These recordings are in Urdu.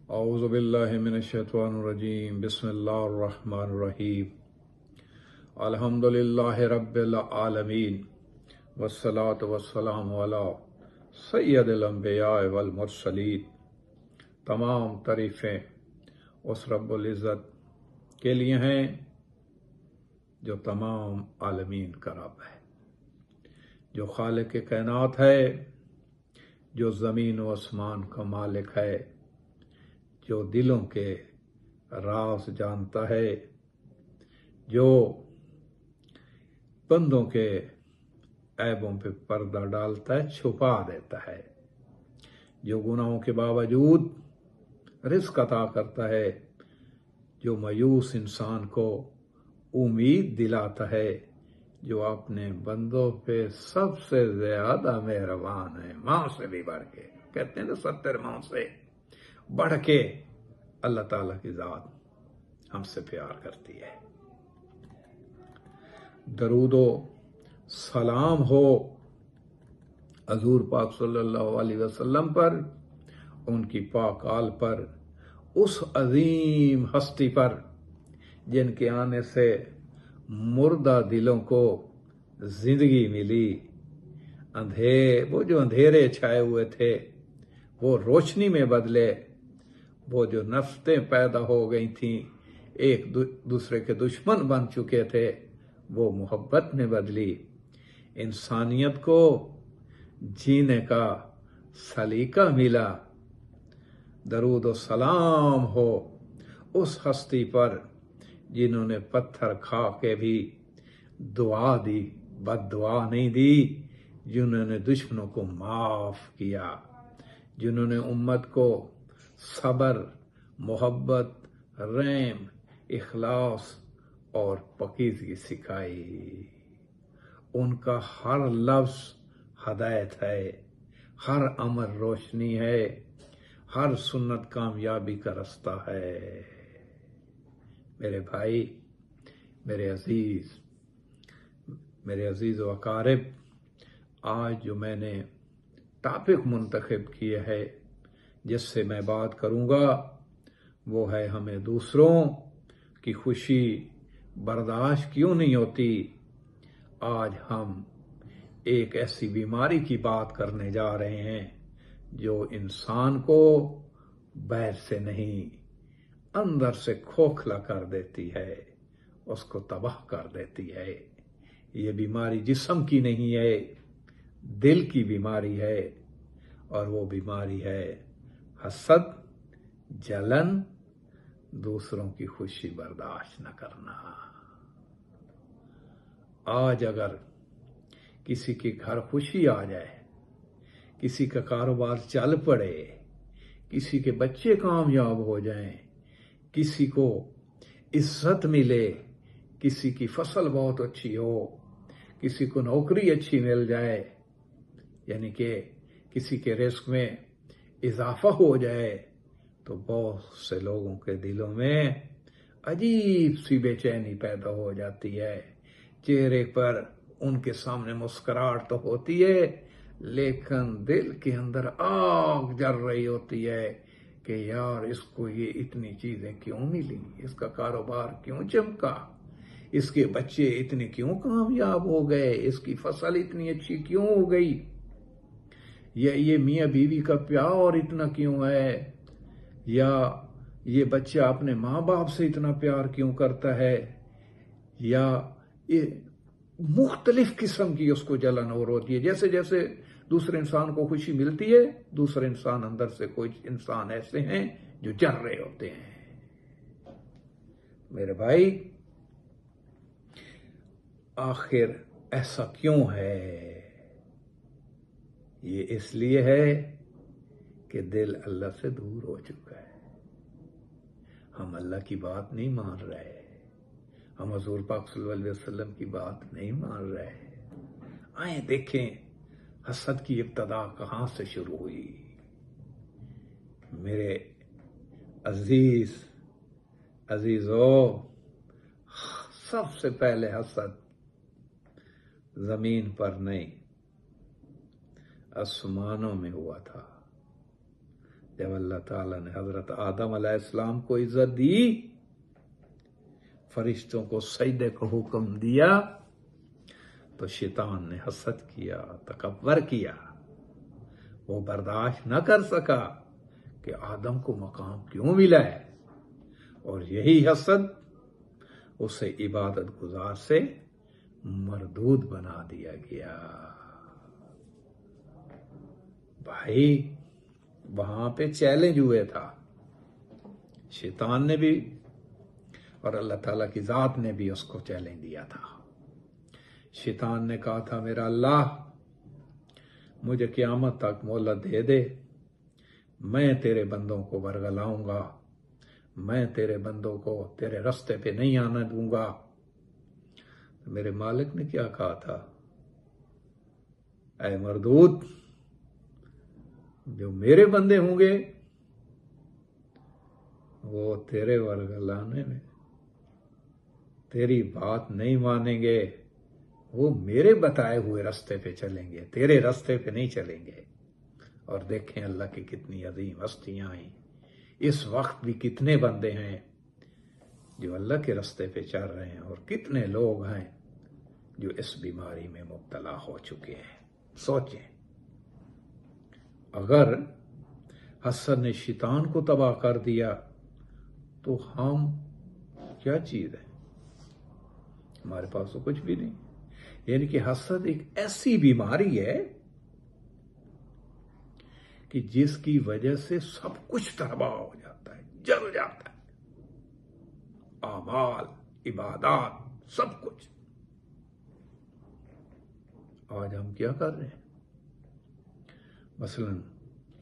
اعوذ باللہ من الشیطان الرجیم بسم اللہ الرحمن الرحیم الحمد للہ رب العالمین والصلاة والسلام علی سید الانبیاء والمرسلین۔ تمام تعریفیں اس رب العزت کے لیے ہیں جو تمام عالمین کا رب ہے، جو خالق کائنات ہے، جو زمین و آسمان کا مالک ہے، جو دلوں کے راز جانتا ہے، جو بندوں کے عیبوں پہ پردہ ڈالتا ہے، چھپا دیتا ہے، جو گناہوں کے باوجود رزق عطا کرتا ہے، جو مایوس انسان کو امید دلاتا ہے، جو اپنے بندوں پہ سب سے زیادہ مہربان ہے، ماں سے بھی بڑھ کے، کہتے ہیں نا 70 ماں سے بڑھ کے اللہ تعالیٰ کی ذات ہم سے پیار کرتی ہے۔ درود و سلام ہو حضور پاک صلی اللہ علیہ وسلم پر، ان کی پاک آل پر، اس عظیم ہستی پر جن کے آنے سے مردہ دلوں کو زندگی ملی، وہ جو اندھیرے چھائے ہوئے تھے وہ روشنی میں بدلے، وہ جو نفرتیں پیدا ہو گئی تھیں، ایک دوسرے کے دشمن بن چکے تھے، وہ محبت میں بدلی، انسانیت کو جینے کا سلیقہ ملا۔ درود و سلام ہو اس ہستی پر جنہوں نے پتھر کھا کے بھی دعا دی، بد دعا نہیں دی، جنہوں نے دشمنوں کو معاف کیا، جنہوں نے امت کو صبر، محبت، رحم، اخلاص اور پاکیزگی سکھائی۔ ان کا ہر لفظ ہدایت ہے، ہر عمل روشنی ہے، ہر سنت کامیابی کا رستہ ہے۔ میرے بھائی، میرے عزیز و اقارب، آج جو میں نے ٹاپک منتخب کیا ہے جس سے میں بات کروں گا، وہ ہے ہمیں دوسروں کی خوشی برداشت کیوں نہیں ہوتی۔ آج ہم ایک ایسی بیماری کی بات کرنے جا رہے ہیں جو انسان کو باہر سے نہیں، اندر سے کھوکھلا کر دیتی ہے، اس کو تباہ کر دیتی ہے۔ یہ بیماری جسم کی نہیں ہے، دل کی بیماری ہے، اور وہ بیماری ہے حسد، جلن، دوسروں کی خوشی برداشت نہ کرنا۔ آج اگر کسی کے گھر خوشی آ جائے، کسی کا کاروبار چل پڑے، کسی کے بچے کامیاب ہو جائیں، کسی کو عزت ملے، کسی کی فصل بہت اچھی ہو، کسی کو نوکری اچھی مل جائے، یعنی کہ کسی کے رزق میں اضافہ ہو جائے، تو بہت سے لوگوں کے دلوں میں عجیب سی بے چینی پیدا ہو جاتی ہے۔ چہرے پر ان کے سامنے مسکراہٹ تو ہوتی ہے، لیکن دل کے اندر آگ جل رہی ہوتی ہے کہ یار اس کو یہ اتنی چیزیں کیوں ملی، اس کا کاروبار کیوں چمکا، اس کے بچے اتنے کیوں کامیاب ہو گئے، اس کی فصل اتنی اچھی کیوں ہو گئی، یا یہ میاں بیوی کا پیار اتنا کیوں ہے، یا یہ بچہ اپنے ماں باپ سے اتنا پیار کیوں کرتا ہے، یا یہ مختلف قسم کی اس کو جلن اور ہوتی ہے۔ جیسے جیسے دوسرے انسان کو خوشی ملتی ہے، دوسرے انسان اندر سے کچھ انسان ایسے ہیں جو جل رہے ہوتے ہیں۔ میرے بھائی، آخر ایسا کیوں ہے؟ یہ اس لیے ہے کہ دل اللہ سے دور ہو چکا ہے، ہم اللہ کی بات نہیں مان رہے، ہم حضور پاک صلی اللہ علیہ وسلم کی بات نہیں مان رہے۔ آئیں دیکھیں حسد کی ابتدا کہاں سے شروع ہوئی۔ میرے عزیزو، سب سے پہلے حسد زمین پر نہیں، آسمانوں میں ہوا تھا۔ جب اللہ تعالیٰ نے حضرت آدم علیہ السلام کو عزت دی، فرشتوں کو سجدے کو حکم دیا، تو شیطان نے حسد کیا، تکبر کیا، وہ برداشت نہ کر سکا کہ آدم کو مقام کیوں ملا ہے، اور یہی حسد اسے عبادت گزار سے مردود بنا دیا گیا۔ بھائی وہاں پہ چیلنج ہوئے تھا، شیطان نے بھی اور اللہ تعالیٰ کی ذات نے بھی اس کو چیلنج دیا تھا۔ شیطان نے کہا تھا میرا اللہ مجھے قیامت تک مہلت دے دے، میں تیرے بندوں کو ورگلاؤں گا، میں تیرے بندوں کو تیرے رستے پہ نہیں آنے دوں گا۔ میرے مالک نے کیا کہا تھا؟ اے مردود، جو میرے بندے ہوں گے وہ تیرے ورگلانے میں تیری بات نہیں مانیں گے، وہ میرے بتائے ہوئے رستے پہ چلیں گے، تیرے رستے پہ نہیں چلیں گے۔ اور دیکھیں اللہ کی کتنی عظیم ہستیاں ہیں، اس وقت بھی کتنے بندے ہیں جو اللہ کے رستے پہ چل رہے ہیں، اور کتنے لوگ ہیں جو اس بیماری میں مبتلا ہو چکے ہیں۔ سوچیں، اگر حسد نے شیطان کو تباہ کر دیا تو ہم کیا چیز ہے؟ ہمارے پاس تو کچھ بھی نہیں۔ یعنی کہ حسد ایک ایسی بیماری ہے کہ جس کی وجہ سے سب کچھ تباہ ہو جاتا ہے، جل جاتا ہے، اعمال، عبادات، سب کچھ۔ آج ہم کیا کر رہے ہیں؟ مثلا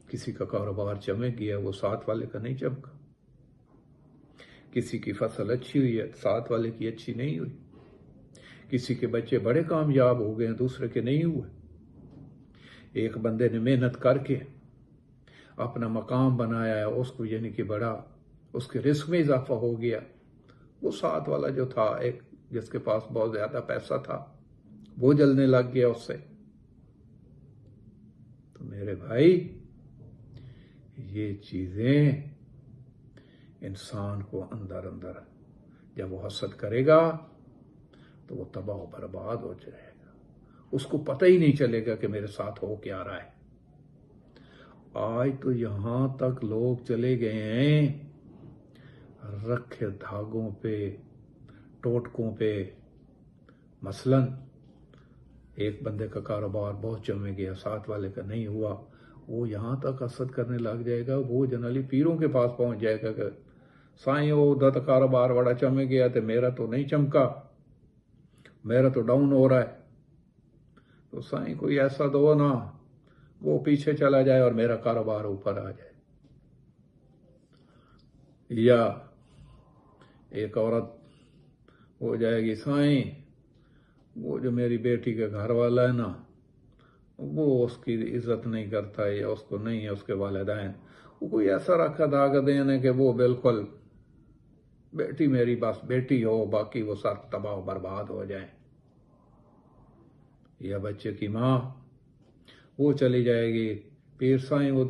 کسی کا کاروبار چمک گیا، وہ ساتھ والے کا نہیں چمکا۔ کسی کی فصل اچھی ہوئی ہے، ساتھ والے کی اچھی نہیں ہوئی۔ کسی کے بچے بڑے کامیاب ہو گئے ہیں، دوسرے کے نہیں ہوئے۔ ایک بندے نے محنت کر کے اپنا مقام بنایا ہے، اس کو یعنی کہ بڑا اس کے رزق میں اضافہ ہو گیا، وہ ساتھ والا جو تھا، ایک جس کے پاس بہت زیادہ پیسہ تھا، وہ جلنے لگ گیا اس سے۔ تو میرے بھائی یہ چیزیں انسان کو اندر اندر جب وہ حسد کرے گا تو وہ تباہ و برباد ہو جائے گا، اس کو پتہ ہی نہیں چلے گا کہ میرے ساتھ ہو کیا رہا ہے۔ آج تو یہاں تک لوگ چلے گئے ہیں رکھے دھاگوں پہ، ٹوٹکوں پہ۔ مثلا ایک بندے کا کاروبار بہت چمک گیا، ساتھ والے کا نہیں ہوا، وہ یہاں تک حسد کرنے لگ جائے گا، وہ جنرلی پیروں کے پاس پہنچ جائے گا کہ سائیں وہ ادھر کاروبار بڑا چمک گیا تو میرا تو نہیں چمکا، میرا تو ڈاؤن ہو رہا ہے، تو سائیں کوئی ایسا دو نا وہ پیچھے چلا جائے اور میرا کاروبار اوپر آ جائے۔ یا ایک عورت ہو جائے گی سائیں وہ جو میری بیٹی کے گھر والا ہے نا وہ اس کی عزت نہیں کرتا ہے، یا اس کو نہیں ہے، اس کے والدین وہ کوئی ایسا رکھا داغ دینے کہ وہ بالکل بیٹی میری بس بیٹی ہو، باقی وہ سب تباہ و برباد ہو جائیں۔ یا بچے کی ماں وہ چلی جائے گی، پیر سائیں وہ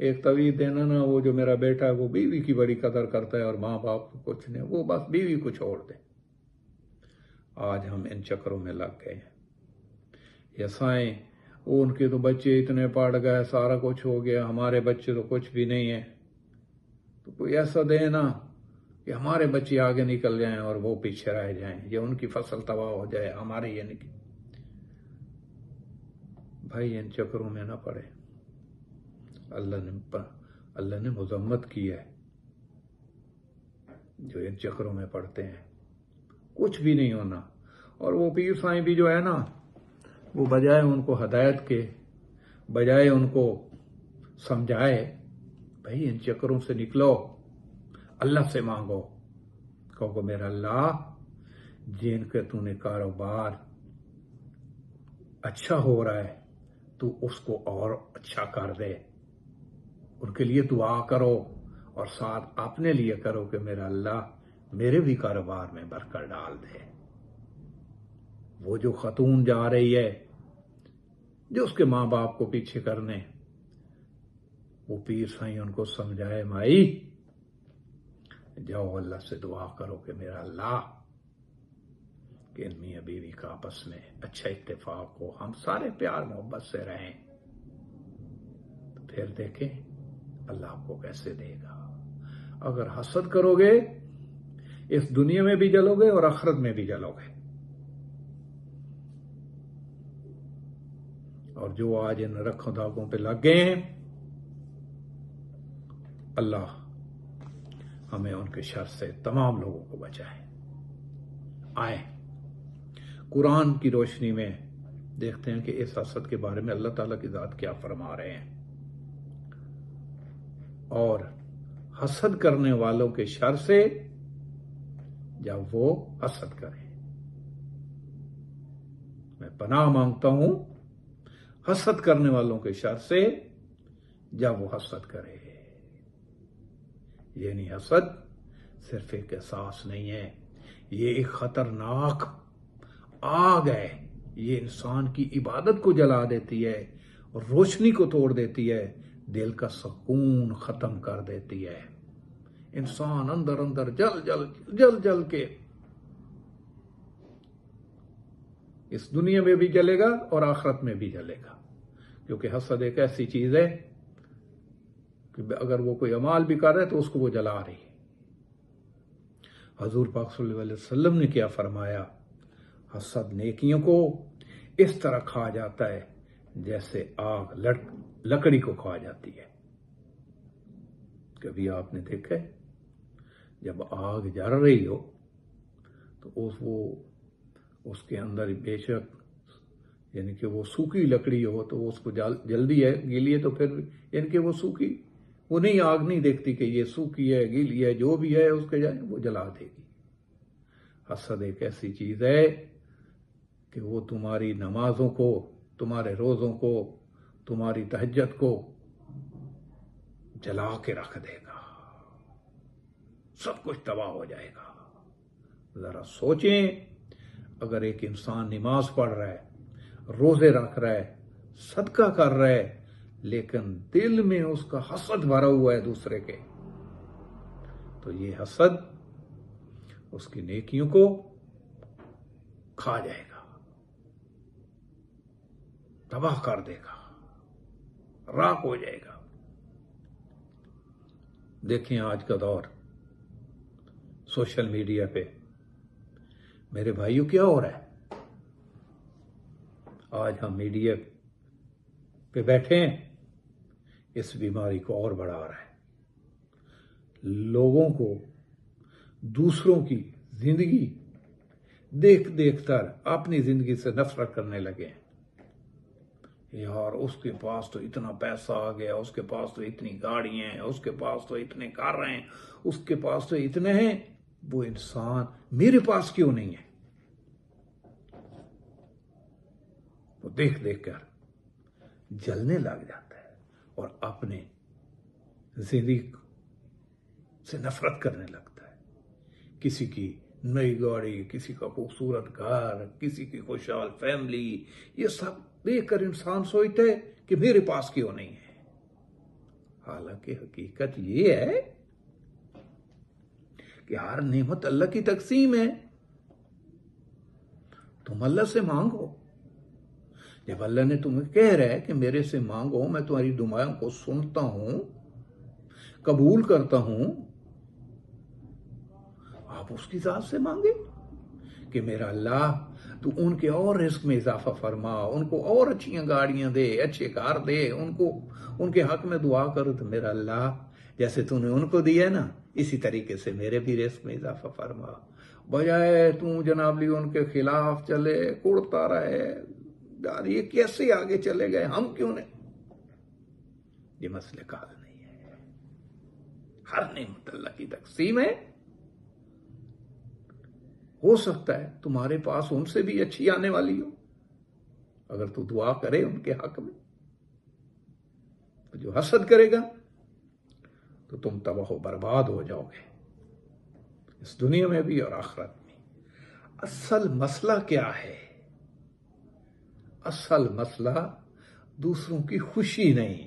ایک تویز دینا نا، وہ جو میرا بیٹا ہے وہ بیوی کی بڑی قدر کرتا ہے اور ماں باپ کو کچھ نہیں، وہ بس بیوی کو چھوڑ دے۔ آج ہم ان چکروں میں لگ گئے ہیں۔ یا سائیں وہ ان کے تو بچے اتنے پڑھ گئے، سارا کچھ ہو گیا، ہمارے بچے تو کچھ بھی نہیں ہیں، تو کوئی ایسا دے نا کہ ہمارے بچے آگے نکل جائیں اور وہ پیچھے رہ جائیں، یا ان کی فصل تباہ ہو جائے، ہمارے یہ نہیں۔ بھائی ان چکروں میں نہ پڑے، اللہ نے مذمت کی ہے جو ان چکروں میں پڑتے ہیں، کچھ بھی نہیں ہونا۔ اور وہ پیر سائیں بھی جو ہے نا وہ بجائے ان کو ہدایت کے، بجائے ان کو سمجھائے بھائی ان چکروں سے نکلو، اللہ سے مانگو، کہو میرا اللہ جن کے تو نے کاروبار اچھا ہو رہا ہے تو اس کو اور اچھا کر دے، ان کے لیے دعا کرو، اور ساتھ اپنے لیے کرو کہ میرا اللہ میرے بھی کاروبار میں برکت ڈال دے۔ وہ جو خاتون جا رہی ہے جو اس کے ماں باپ کو پیچھے کرنے، وہ پیر سائیں ان کو سمجھائے، مائی جاؤ اللہ سے دعا کرو کہ میرا اللہ کہ ان میاں بیوی کا آپس میں اچھا اتفاق ہو، ہم سارے پیار محبت سے رہیں، تو پھر دیکھیں اللہ آپ کو کیسے دے گا۔ اگر حسد کرو گے اس دنیا میں بھی جلو گے اور آخرت میں بھی جلو گے۔ اور جو آج ان رکھوں داغوں پہ لگ گئے ہیں، اللہ ہمیں ان کے شر سے تمام لوگوں کو بچائے۔ آئیں قرآن کی روشنی میں دیکھتے ہیں کہ اس حسد کے بارے میں اللہ تعالیٰ کی ذات کیا فرما رہے ہیں، اور حسد کرنے والوں کے شر سے جب وہ حسد کریں، میں پناہ مانگتا ہوں حسد کرنے والوں کے شر سے جب وہ حسد کرے۔ یعنی حسد صرف ایک احساس نہیں ہے، یہ ایک خطرناک آگ ہے، یہ انسان کی عبادت کو جلا دیتی ہے اور روشنی کو توڑ دیتی ہے، دل کا سکون ختم کر دیتی ہے۔ انسان اندر اندر جل کے اس دنیا میں بھی جلے گا اور آخرت میں بھی جلے گا، کیونکہ حسد ایک ایسی چیز ہے کہ اگر وہ کوئی عمال بھی کر رہا ہے تو اس کو وہ جلا رہی ہے۔ حضور پاک صلی اللہ علیہ وسلم نے کیا فرمایا؟ حسد نیکیوں کو اس طرح کھا جاتا ہے جیسے آگ لکڑی کو کھا جاتی ہے۔ کبھی آپ نے دیکھا ہے جب آگ جل رہی ہو تو اس کے اندر بے شک یعنی کہ وہ سوکھی لکڑی ہو تو اس کو جلدی ہے، گیلی ہے تو پھر یعنی کہ وہ سوکھی، وہ نہیں، آگ نہیں دیکھتی کہ یہ سوکھی ہے گیلی ہے، جو بھی ہے اس کے جائے وہ جلا دے گی۔ حسد ایک ایسی چیز ہے کہ وہ تمہاری نمازوں کو، تمہارے روزوں کو، تمہاری تہجد کو جلا کے رکھ دے گا، سب کچھ تباہ ہو جائے گا۔ ذرا سوچیں، اگر ایک انسان نماز پڑھ رہا ہے، روزے رکھ رہا ہے، صدقہ کر رہا ہے، لیکن دل میں اس کا حسد بھرا ہوا ہے دوسرے کے، تو یہ حسد اس کی نیکیوں کو کھا جائے گا، تباہ کر دے گا، راکھ ہو جائے گا۔ دیکھیں آج کا دور سوشل میڈیا پہ میرے بھائیوں کیا ہو رہا ہے؟ آج ہم میڈیا پہ بیٹھے ہیں، اس بیماری کو اور بڑھا رہا ہے۔ لوگوں کو دوسروں کی زندگی دیکھ کر اپنی زندگی سے نفرت کرنے لگے ہیں۔ یار اس کے پاس تو اتنا پیسہ آ گیا، اس کے پاس تو اتنی گاڑیاں ہیں، اس کے پاس تو اتنے کار ہیں، اس کے پاس تو اتنے ہیں، وہ انسان میرے پاس کیوں نہیں ہے؟ وہ دیکھ کر جلنے لگ جاتا ہے اور اپنے زندگی سے نفرت کرنے لگتا ہے۔ کسی کی نئی گاڑی، کسی کا خوبصورت گھر، کسی کی خوشحال فیملی، یہ سب دیکھ کر انسان سوچتا ہے کہ میرے پاس کیوں نہیں ہے۔ حالانکہ حقیقت یہ ہے کہ ہر نعمت اللہ کی تقسیم ہے، تم اللہ سے مانگو۔ جب اللہ نے تمہیں کہہ رہا ہے کہ میرے سے مانگو، میں تمہاری دعاؤں کو سنتا ہوں، قبول کرتا ہوں، آپ اس کی ذات سے مانگے کہ میرا اللہ تو ان کے اور رزق میں اضافہ فرما، ان کو اور اچھیاں گاڑیاں دے، اچھے کار دے، ان کے حق میں دعا کرو تو میرا اللہ جیسے تو نے ان کو دیا نا اسی طریقے سے میرے بھی رزق میں اضافہ فرما، بجائے تو جناب لی ان کے خلاف چلے، کوڑتا رہے، یار یہ کیسے آگے چلے گئے، ہم کیوں نہیں؟ یہ مسئلے کا حل نہیں ہے۔ ہر نعمت اللہ کی تقسیم ہے، ہو سکتا ہے تمہارے پاس ان سے بھی اچھی آنے والی ہو، اگر تو دعا کرے ان کے حق میں۔ تو جو حسد کرے گا تو تم تباہ و برباد ہو جاؤ گے، اس دنیا میں بھی اور آخرت میں۔ اصل مسئلہ کیا ہے؟ اصل مسئلہ دوسروں کی خوشی نہیں،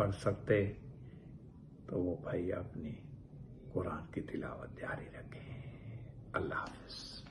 پڑھ سکتے تو وہ بھائی اپنی قرآن کی تلاوت جاری رکھیں۔ اللہ حافظ۔